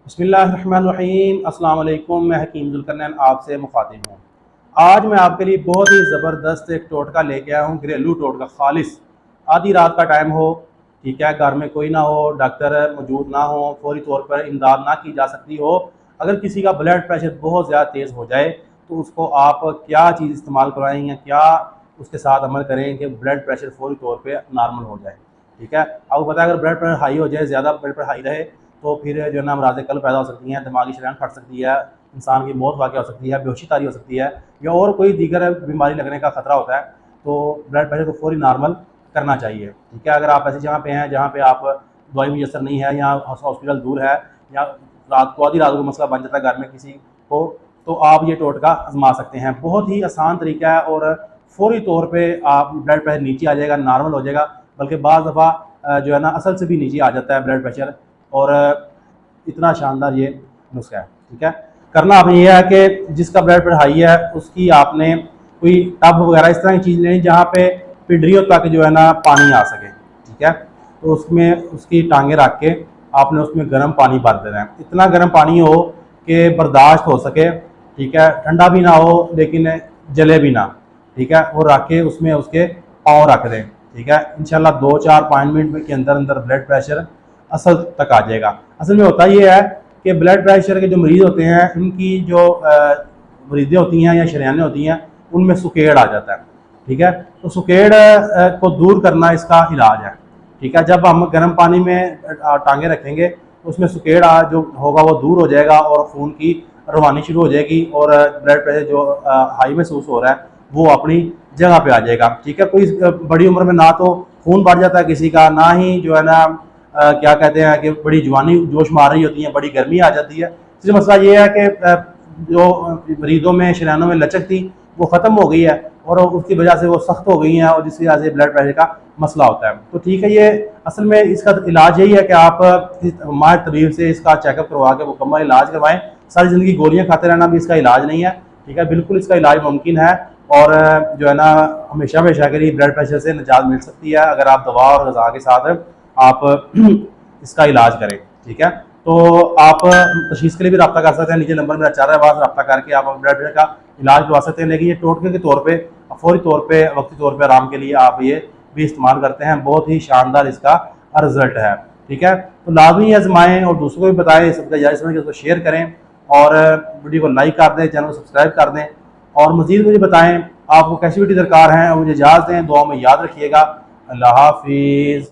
बिस्मिल्लाहिर्रहमानिर्रहीम। अस्सलाम वालेकुम। मैं हकीम जुल्करनैन आपसे मुखातिब हूँ। आज मैं आपके लिए बहुत ही ज़बरदस्त एक टोटका लेके आया हूँ, घरेलू टोटका खालिस। आधी रात का टाइम हो, ठीक है, घर में कोई ना हो, डॉक्टर मौजूद ना हो, फौरी तौर पर इमदाद ना की जा सकती हो, अगर किसी का ब्लड प्रेशर बहुत ज़्यादा तेज़ हो जाए तो उसको आप क्या चीज़ इस्तेमाल करवाएं या क्या उसके साथ अमल करें कि ब्लड प्रेशर फौरी तौर पर नॉर्मल हो जाए। ठीक है, आपको पता है अगर ब्लड प्रेशर हाई हो जाए, ज़्यादा ब्लड प्रेशर हाई रहे तो फिर जो है ना अमराज़ कल्ब पैदा हो सकती हैं, दिमागी शरेयान फट सकती है, इंसान की मौत वाक़ हो सकती है, बेहोशी तारी हो सकती है या और कोई दीगर बीमारी लगने का ख़तरा होता है। तो ब्लड प्रेशर को फौरी नॉर्मल करना चाहिए। ठीक है, अगर आप ऐसी जगह पे हैं जहाँ पे आप दवाई मुयसर नहीं है या हॉस्पिटल दूर है या रात को आधी रात को मसला बन जाता है घर में किसी को, तो आप ये टोटका आजमा सकते हैं। बहुत ही आसान तरीका है और फौरी तौर पर आप ब्लड प्रेशर नीचे आ जाएगा, नॉर्मल हो जाएगा, बल्कि बाज़ दफ़ा जो है ना असल से भी नीचे आ जाता है ब्लड प्रेशर। और इतना शानदार ये नुस्खा है। ठीक है, करना आपने ये है कि जिसका ब्लड प्रेशर हाई है उसकी आपने कोई टब वगैरह इस तरह की चीज़ लेनी जहाँ पे पिंडरियों तक जो है ना पानी आ सके। ठीक है, तो उसमें उसकी टांगें रख के आपने उसमें गर्म पानी भर देना है। इतना गर्म पानी हो कि बर्दाश्त हो सके। ठीक है, ठंडा भी ना हो लेकिन जले भी ना। ठीक है, वो रख के उसमें उसके पाँव रख दें। ठीक है, इंशाल्लाह 2-4-5 मिनट के अंदर अंदर ब्लड प्रेशर असल तक आ जाएगा। असल में होता ये है कि ब्लड प्रेशर के जो मरीज़ होते हैं उनकी जो मरीज़ें होती हैं या शरेयानें होती हैं उनमें सुकेड़ आ जाता है। ठीक है, तो सुकेड़ को दूर करना इसका इलाज है। ठीक है, जब हम गर्म पानी में टांगे रखेंगे तो उसमें सुकेड़ जो होगा वो दूर हो जाएगा और खून की रवानी शुरू हो जाएगी और ब्लड प्रेशर जो हाई महसूस हो रहा है वो अपनी जगह पे आ जाएगा। ठीक है, कोई बड़ी उम्र में ना तो खून बढ़ जाता है किसी का, ना ही जो है ना क्या कहते हैं कि बड़ी जवानी जोश मार रही होती है, बड़ी गर्मी आ जाती है। इसलिए मसला ये है कि जो मरीजों में शरीयानों में लचक थी वो ख़त्म हो गई है और उसकी वजह से वो सख्त हो गई हैं और जिसकी वजह से ब्लड प्रेशर का मसला होता है। तो ठीक है, ये असल में इसका इलाज यही है कि आप माहिर तबीब से इसका चेकअप करवा के मुकम्मल इलाज करवाएं। सारी ज़िंदगी गोलियाँ खाते रहना भी इसका इलाज नहीं है। ठीक है, बिल्कुल इसका इलाज मुमकिन है और जो है ना हमेशा हमेशा के लिए ब्लड प्रेशर से निजात मिल सकती है अगर आप दवा और ग़िज़ा के साथ आप इसका इलाज करें। ठीक है, तो आप तशख़ीस के लिए भी रब्ता कर सकते हैं, नीचे नंबर मेरा चल रहा है, वहाँ से रब्ता करके आप ब्लड प्रेशर का इलाज करवा सकते हैं। लेकिन ये टोटके के तौर पे फौरी तौर पे वक्ती तौर पे आराम के लिए आप ये भी इस्तेमाल करते हैं। बहुत ही शानदार इसका रिजल्ट है। ठीक है, तो लाजमी आजमाएँ और दूसरों को भी बताएं, सबका जायज़ समझ के उसको शेयर करें और वीडियो को लाइक कर दें, चैनल को सब्सक्राइब कर दें और मज़ीद मुझे बताएँ आपको कैसी वीडियो दरकार है और मुझे इजाज़त दें। दुआ में याद रखिएगा। अल्लाह हाफिज़।